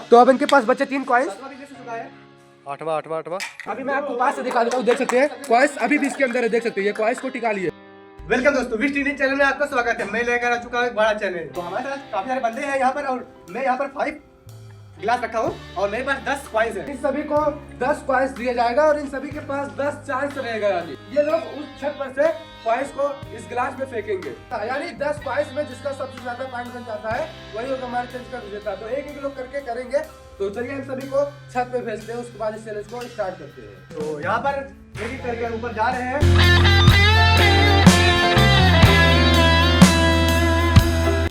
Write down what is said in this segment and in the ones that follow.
तो अब इनके पास बचे 3 कॉइन्स। आठवां। अभी मैं आपको पास से दिखा देता हूँ, देख सकते हैं कॉइन्स अभी भी इसके अंदर है, देख सकते हैं ये कॉइन्स को टिका लिए। वेलकम दोस्तों, विश टीवी चैनल में आपका स्वागत है। मैं लेकर आ चुका हूँ एक बड़ा चैनल। तो हमारे साथ काफी सारे बंदे हैं यहाँ पर, और मैं यहाँ पर 5 गिलास रखा हूँ और मेरे पास 10 कॉइन्स हैं। इन सभी को 10 कॉइन्स दिया जाएगा और इन सभी के पास 10 चांस रहेगा। यानी ये लोग उस छत पर से कॉइन्स को इस गिलास में फेंकेंगे, यानी 10 कॉइन्स में जिसका सबसे ज्यादा पॉइंट बन जाता है वही होगा हमारे चैलेंज का विजेता। तो एक लोग करके करेंगे। तो चलिए हम सभी को छत पे भेजते हैं, उसके बाद इस चैलेंज को स्टार्ट करते हैं। तो यहाँ पर एक एक करके ऊपर जा रहे हैं।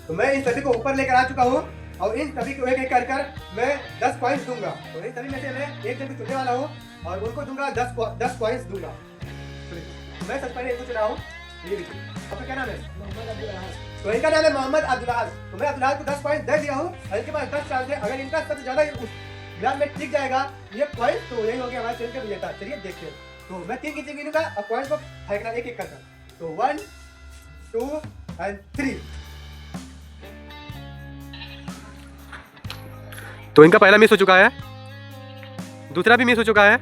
तो मैं इन सभी को ऊपर लेकर आ चुका हूँ और इन सभी को एक एक कर मैं 10 कॉइन्स दूंगा। तो इन सभी में से मैं एक जन को चुनने वाला हूँ और उनको दूंगा 10 कॉइन्स दूंगा। मैं सबसे पहले इनको चुना हूँ। आपका क्या नाम है? तो इनका नाम है मोहम्मद अब्दुल्लाह। तो मैं अब्दुल्लाह को 10 पॉइंट दे दिया हूँ और इनके पास 10 चांस है। अगर इनका सबसे ज्यादा गिलास में टिक जाएगा ये पॉइंट, तो यही हो गया हमारे चैनल का विजेता। चलिए देखते हैं। तो मैं 3 गिनती गिनूंगा और पॉइंट को फेंकना एक एक करके। तो 1 2 एंड 3। तो इनका पहला मिस हो चुका है, दूसरा भी मिस हो चुका है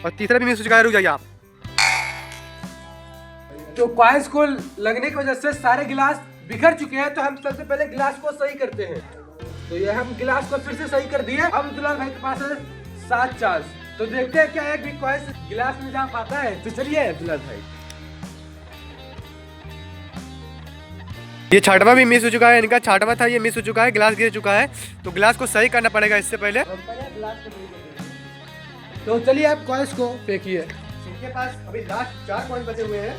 और तीसरा भी मिस हो चुका है। रुक जाइए आप। तो कॉइन्स को लगने की वजह से सारे गिलास बिखर चुके हैं। तो हम सबसे पहले गिलास को सही करते हैं। तो ये हम गिलास को फिर से सही कर दिए। अब दुलाल भाई के पास है 7 चांस। तो देखते हैं क्या एक भी कॉइन्स गिलास में जा पाता है। तो चलिए दुलाल भाई। ये छठवां भी मिस हो चुका है, इनका छठवां था, ये मिस हो चुका है, गिलास गिर चुका है। तो गिलास को सही करना पड़ेगा इससे पहले। तो चलिए आप कॉइन्स को फेंकिए। इनके पास अभी लास्ट 4 कॉइन्स बचे हुए हैं।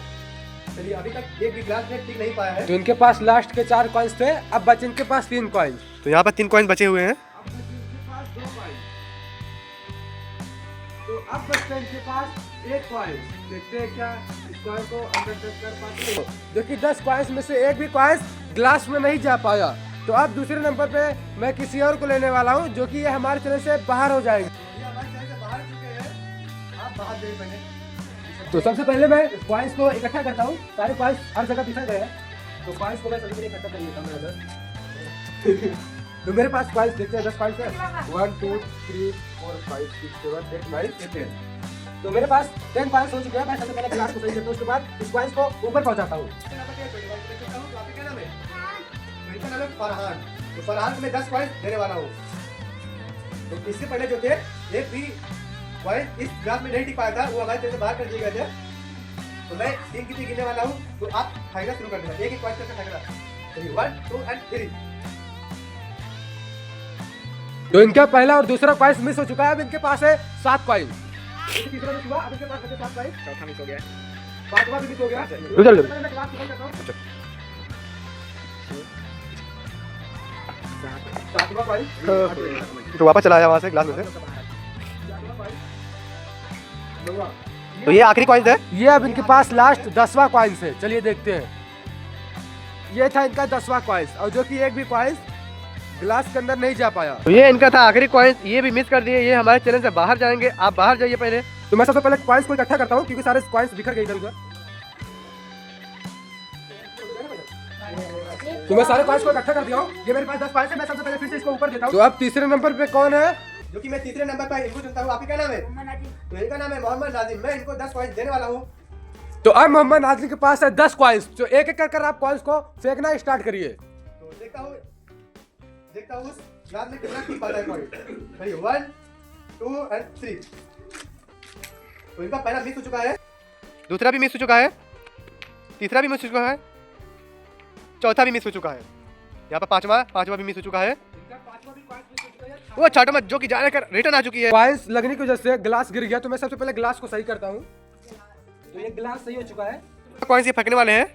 चलिए अभी तक एक भी गिलास में टिक नहीं पाया है। तो इनके पास लास्ट के 4 कॉइन्स थे, अब बचे इनके पास 3 कॉइन्स। तो यहाँ पर 3 कॉइन बचे हुए हैं। तो अब बचते हैं इनके पास 1 कॉइन। देखते हैं क्या इस कॉइन को अंदर तक कर पाते हैं। जो कि 10 कॉइन्स में से एक भी कॉइन ग्लास में नहीं जा पाया। तो अब दूसरे नंबर पे मैं किसी और को लेने वाला हूँ, जो कि ये हमारे चैनल से बाहर हो जाएंगे। तो सबसे पहले मैं कॉइन्स को इकट्ठा करता हूँ। सारे कॉइन्स हर जगह बिखर गए हैं। तो कॉइन्स को मैं सभी के लिए इकट्ठा कर लेता हूँ। तो मेरे पास कॉइन्स देखते हैं 10 कॉइन्स है। 1 2 3 4 5 6 7 8 9 10। तो मेरे पास 10 कॉइन्स हो चुके हैं। मैं सबसे पहले गिलास को सही करता हूँ, उसके बाद इस कॉइन्स को ऊपर पहुँचाता हूँ। इनका नाम है फरहान। तो फरहान को मैं 10 कॉइन्स देने वाला हूँ। तो इससे पहले जो थे एक भी कॉइन इस ग्लास में नहीं टिक पाया था, वो हमारे चैनल से बाहर कर दिए गए थे। तो मैं 3 गिनती गिनने वाला हूँ। तो आप फेंकना शुरू कर देना, एक एक कॉइन करके फेंकना। चलिए 1 2 एंड 3। तो इनका पहला और दूसरा कॉइन्स मिस हो चुका है। अब इनके पास है 7 कॉइन्स। तीसरा मिस हुआ, अब इनके पास बचे 7 कॉइन्स। चौथा मिस हो गया, पांचवा भी मिस हो गया। सातवां कॉइन तो वापस चला आया वहाँ से गिलास में से। तो ये आखिरी कॉइन है। ये अब इनके पास लास्ट 10वां कॉइन्स है। चलिए देखते हैं। ये था इनका 10वां कॉइन्स, और जो कि एक भी कॉइन्स ग्लास के अंदर नहीं जा पाया। तो ये इनका था आखिरी कॉइन, ये भी मिस कर दिए। ये हमारे चैनल से बाहर जाएंगे, आप बाहर जाइए पहले। तो मैं सबसे पहले कॉइन्स को इकट्ठा करता हूँ, क्योंकि सारे कॉइन्स बिखर गए इधर उधर। तो मैं सारे कॉइन्स को इकट्ठा कर दिया हूँ। ये मेरे पास 10 कॉइन्स है। मैं सबसे पहले फिर से इसको ऊपर देता हूँ। तो अब तीसरे नंबर पे कौन है? जो कि मैं तीसरे नंबर पर इनको चुनता हूँ। आपका क्या नाम है? तो इनका नाम है मोहम्मद नाजिम। मैं इनको 10 कॉइन्स देने वाला हूँ। तो अब मोहम्मद नाजिम के पास है 10 कॉइन्स। जो एक एक कर आप कॉइन्स को फेंकना स्टार्ट करिए। तो देखता हूँ उस ग्लास में कितना टिक पाता है कॉइन। चलिए 1 2 एंड 3। तो इनका पहला मिस हो चुका है, दूसरा भी मिस हो चुका है, तीसरा भी मिस हो चुका है, चौथा भी मिस हो चुका है। यहाँ पर पांचवा भी मिस हो चुका है। वो छठवां जो कि जाने कर रिटर्न आ चुकी है। कॉइन्स लगने की वजह से ग्लास गिर गया। तो मैं सबसे पहले ग्लास को सही करता हूँ। तो ये ग्लास सही हो चुका है। कॉइन्स ये फेंकने वाले हैं।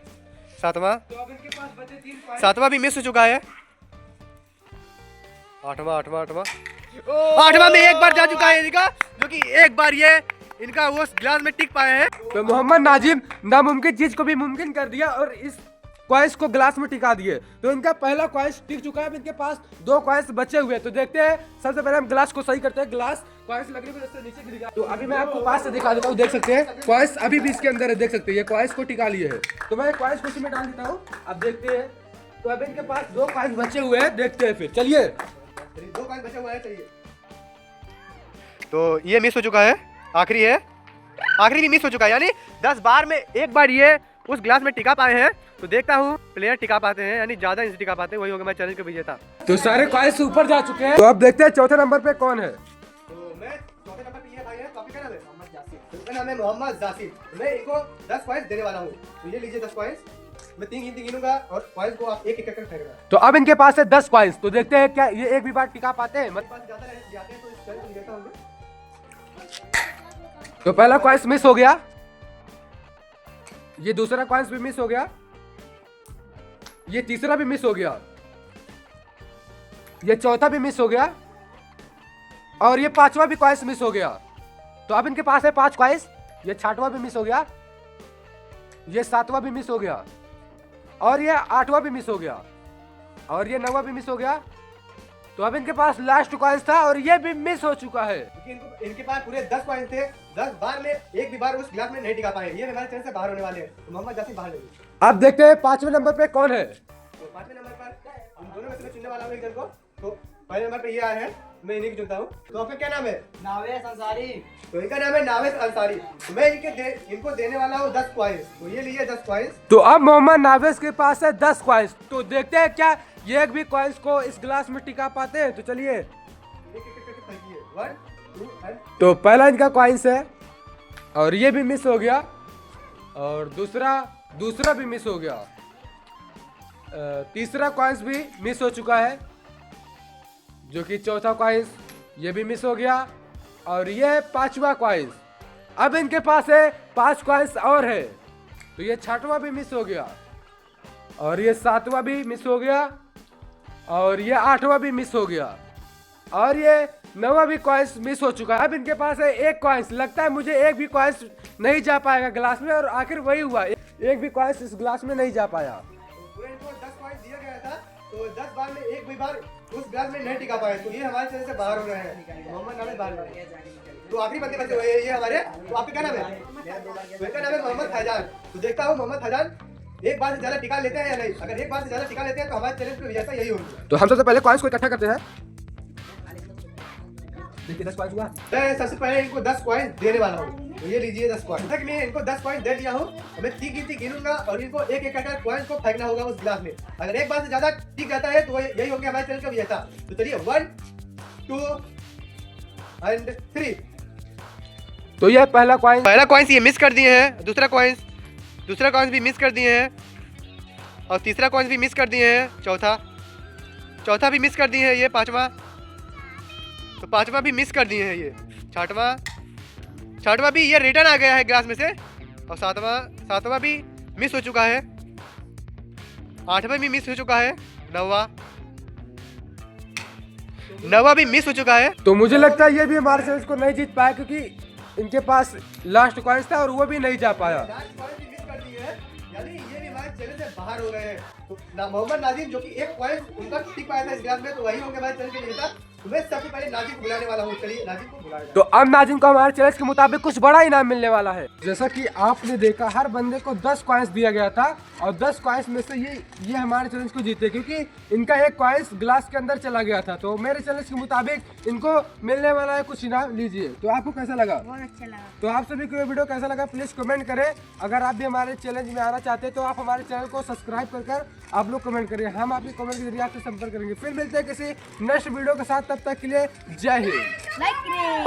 सातवां तो अब इनके पास बचे 3 कॉइन्स। सातवां भी मिस हो चुका है। आठवां में एक बार जा चुका है इनका, जो कि एक बार ये इनका वो गिलास में टिक पाए हैं। तो मोहम्मद नाजिम नामुमकिन चीज को भी मुमकिन कर दिया और इस कॉइन्स को ग्लास में टिका दिए। तो इनका पहला कॉइन्स टिक चुका है। अब इनके पास 2 कॉइन्स बचे हुए। तो देखते हैं। सबसे पहले हम ग्लास को सही करते हैं। ग्लास कॉइन्स लगने की वजह से नीचे गिर गया। तो अभी मैं आपको पास से दिखा देता हूँ। देख सकते हैं कॉइन्स अभी भी इसके अंदर है। देख सकते हैं ये कॉइन्स को टिका लिए है। तो मैं कॉइन्स को इसमें डाल देता हूँ। अब देखते हैं तो अब इनके पास 2 कॉइन्स बचे हुए हैं, देखते हैं फिर, चलिए। 2 कॉइन बचे हुए हैं, चलिए। तो ये मिस हो चुका है, आखिरी है, आखिरी भी मिस हो चुका है, यानी 10 बार में एक बार ये उस ग्लास में टिका पाए हैं। तो देखता हूँ प्लेयर टिका पाते हैं, यानी ज्यादा इंच टिका पाते हैं, वही होगा मैं चैलेंज का विजेता। तो सारे कॉइन्स ऊपर जा चुके हैं, तो अब देखते हैं चौथे नंबर पे कौन है। तो मैं चौथे नंबर पे ये भाई है, तो आपका क्या नाम है? मोहम्मद जासिर। इनका नाम है मोहम्मद जासिर। तो मैं इनको 10 कॉइन्स देने वाला हूँ। तो ये लीजिए 10 कॉइन्स, मैं 3 गिनूंगा और कॉइन्स को आप एक एक करके फेंकना। तो अब इनके पास है 10 कॉइन्स, तो देखते हैं क्या ये एक भी बार टिका पाते हैं। मेरे पास ज्यादा जाते हैं तो इस चैलेंज को देता हूँ। तो पहला कॉइन्स मिस हो गया, ये दूसरा कॉइन्स भी मिस हो गया, ये तीसरा भी मिस हो गया, ये चौथा भी मिस हो गया, और ये 5वां भी कॉइन्स मिस हो गया। तो अब इनके पास है 5 कॉइन्स, ये 6वां भी मिस हो गया, ये 7वां भी मिस हो गया, और ये 8वां भी मिस हो गया, और ये 9वां भी मिस हो गया। तो अब इनके पास लास्ट कॉइन्स था और ये भी मिस हो चुका है। क्योंकि इनके पास पूरे 10 कॉइन्स थे, 10 बार में एक भी बार उस ग्लास में नहीं टिका पाए। ये हमारे चैनल से बाहर होने वाले हैं। तो मोहम्मद जासिर बाहर नहीं। अब देखते हैं 5वें नंबर पे कौन है। तो 5वें नंबर पर इन दोनों में से मैं चुनने वाला हूँ एक जन को। तो पहले नंबर पे ये आए हैं, मैं इन्हीं को चुनता हूँ। तो आपका क्या नाम है? नावेस अंसारी। तो इनका नाम है नावेस अंसारी। तो मैं इनको देने वाला हूँ 10 कॉइन्स। तो ये लीजिए 10 कॉइन्स। तो अब मोहम्मद नावेस के पास है 10 कॉइन्स, तो देखते हैं क्या ये एक भी कॉइन्स को इस ग्लास में टिका पाते हैं। तो चलिए, 1 2 एंड तो पहला इनका कॉइन्स है और ये भी मिस हो गया, और दूसरा भी मिस हो गया, तीसरा कॉइन्स भी मिस हो चुका है, जो कि चौथा कॉइन्स ये भी मिस हो गया, और ये 5वां कॉइन्स। अब इनके पास है 5 कॉइन्स और है, तो ये 6वां भी मिस हो गया, और ये 7वां भी मिस हो गया, और ये 8वां भी मिस हो गया, और ये 9वां भी कॉइन्स मिस हो चुका है। अब इनके पास है 1 कॉइन्स, लगता है मुझे एक भी कॉइन्स नहीं जा पाएगा ग्लास में, और आखिर वही हुआ, एक भी कॉइन्स इस ग्लास में नहीं जा पाया। पूरे इनको 10 कॉइन्स दिया गया था। तो 10 बार में एक भी बार उस ग्लास में नहीं टिका पाए। तो ये हमारे चैनल से बाहर हो रहे हैं। मोहम्मद नावेस बाहर हो रहे हैं। तो आखिरी बंदे बचे हुए हैं ये हमारे। तो आपका क्या नाम है? तो इनका नाम है मोहम्मद फैजान। तो देखता हूँ मोहम्मद फैजान एक बार से ज्यादा टिका लेते हैं या नहीं। अगर एक बार से ज्यादा टिका लेते हैं तो हमारे चैनल पे विजेता यही होंगे। तो हम सबसे पहले कॉइन्स को इकट्ठा करते हैं। देखिए 10 कॉइन्स हुआ। मैं सबसे पहले इनको 10 कॉइन्स देने वाला हूँ। तो ये लीजिए 10 कॉइन्स। तक मैं इनको 10 कॉइन्स दे दिया हूँ। मैं 3 गिनूंगा और इनको एक एक करके कॉइन्स को फेंकना होगा उस गिलास में। अगर एक बार से ज्यादा टिक जाता है तो यही होंगे हमारे चैनल का विजेता। तो चलिए 1 2 एंड 3। तो ये पहला कॉइन्स ये मिस कर दिए हैं, दूसरा कॉइन्स भी मिस कर दिए हैं, और तीसरा कॉइन्स भी मिस कर दिए हैं, चौथा भी मिस कर दिए हैं, ये 5वां, तो 5वां भी मिस कर दिए हैं, ये 6वां भी ये रिटर्न आ गया है ग्लास में से, और 7वां भी मिस हो चुका है, 8वां भी मिस हो चुका है, 9वां भी मिस हो चुका है। तो मुझे लगता है ये भी हमारे चैनल को नहीं जीत पाया, क्योंकि इनके पास लास्ट कॉइन्स था और वो भी नहीं जा पाया। लास्ट कॉइन्स भी मिस कर दिए हैं, यानी ये भी हमारे चैनल से बाहर हो गए हैं। तो मोहम्मद नाजिम जो कि एक कॉइन उनका टिक पाया था इस ग्लास में, तो वही होंगे हमारे चैनल के विजेता। तो मैं सबसे पहले नाजिम को बुलाने वाला हूँ। चलिए नाजिम को बुलाएं। तो अब नाजिम को हमारे चैलेंज के मुताबिक कुछ बड़ा इनाम मिलने वाला है। जैसा कि आपने देखा, हर बंदे को 10 कॉइन्स दिया गया था, और 10 कॉइन्स में से ये हमारे चैलेंज को जीते, क्योंकि इनका एक कॉइन्स ग्लास के अंदर चला गया था। तो मेरे चैलेंज के मुताबिक इनको मिलने वाला है कुछ इनाम। लीजिए। तो आपको कैसा लगा? बहुत अच्छा लगा। तो आप सभी को ये वीडियो कैसा लगा प्लीज कमेंट करें। अगर आप भी हमारे चैलेंज में आना चाहते हैं तो आप हमारे चैनल को सब्सक्राइब कर आप लोग कमेंट करिए। हम आपके कमेंट के जरिए आपसे संपर्क करेंगे। फिर मिलते हैं किसी नेक्स्ट वीडियो के साथ, तब तक के लिए जय हिंद। लाइक करें।